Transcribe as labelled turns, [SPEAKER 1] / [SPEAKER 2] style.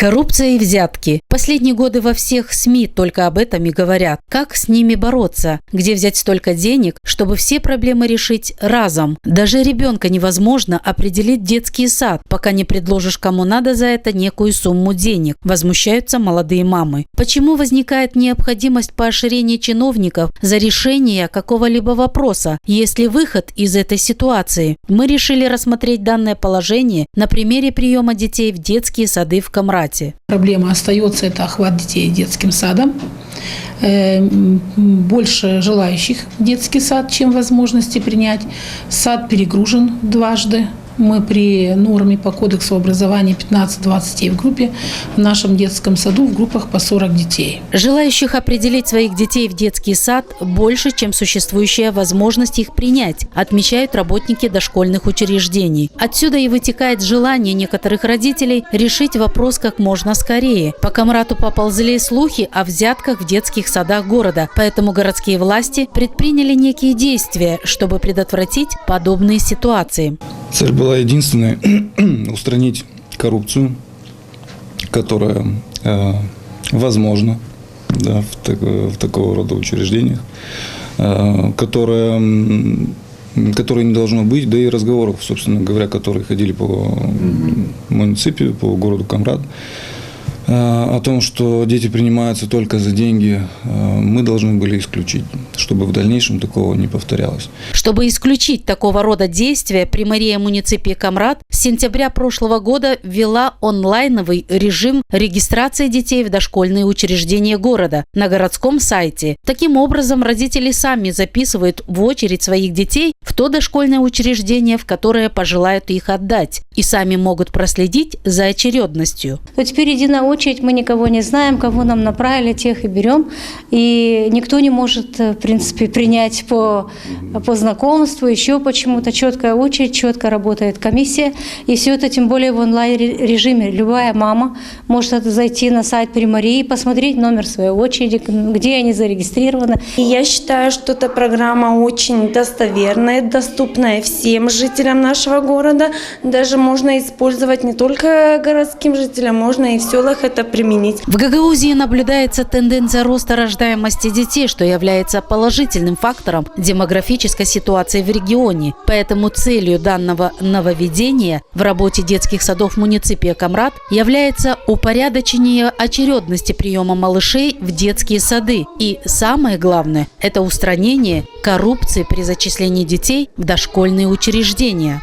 [SPEAKER 1] Коррупция и взятки. Последние годы во всех СМИ только об этом и говорят. Как с ними бороться? Где взять столько денег, чтобы все проблемы решить разом? Даже ребенка невозможно определить детский сад, пока не предложишь кому надо за это некую сумму денег. Возмущаются молодые мамы. Почему возникает необходимость поощрения чиновников за решение какого-либо вопроса? Есть ли выход из этой ситуации? Мы решили рассмотреть данное положение на примере приема детей в детские сады в Камрате.
[SPEAKER 2] Проблема остается – это охват детей детским садом. Больше желающих в детский сад, чем возможности принять. Сад перегружен дважды. Мы при норме по кодексу образования 15-20 детей в группе, в нашем детском саду в группах по 40 детей.
[SPEAKER 1] Желающих определить своих детей в детский сад больше, чем существующая возможность их принять, отмечают работники дошкольных учреждений. Отсюда и вытекает желание некоторых родителей решить вопрос как можно скорее. По Камрату поползли слухи о взятках в детских садах города, поэтому городские власти предприняли некие действия, чтобы предотвратить подобные ситуации.
[SPEAKER 3] Цель была единственная – устранить коррупцию, которая возможна в такого рода учреждениях, которой не должно быть, да и разговоров, собственно говоря, которые ходили по муниципию, по городу Камрат, о том, что дети принимаются только за деньги, мы должны были исключить, чтобы в дальнейшем такого не повторялось.
[SPEAKER 1] Чтобы исключить такого рода действия, примария муниципии Камрат с сентября прошлого года ввела онлайновый режим регистрации детей в дошкольные учреждения города на городском сайте. Таким образом, родители сами записывают в очередь своих детей в то дошкольное учреждение, в которое пожелают их отдать, и сами могут проследить за очередностью.
[SPEAKER 4] Теперь иди на очередь, мы никого не знаем, кого нам направили, тех и берем. И никто не может, в принципе, принять по знакомству, еще почему-то. Четкая очередь, четко работает комиссия. И все это тем более в онлайн-режиме. Любая мама может зайти на сайт примарии, посмотреть номер своей очереди, где они зарегистрированы.
[SPEAKER 5] И я считаю, что эта программа очень достоверная, доступная всем жителям нашего города. Даже можно использовать не только городским жителям, можно и в селах это применить.
[SPEAKER 1] В Гагаузии наблюдается тенденция роста рождаемости детей, что является положительным фактором демографической ситуации в регионе. Поэтому целью данного нововведения в работе детских садов муниципия Камрат является упорядочение очередности приема малышей в детские сады. И самое главное – это устранение коррупции при зачислении детей в дошкольные учреждения.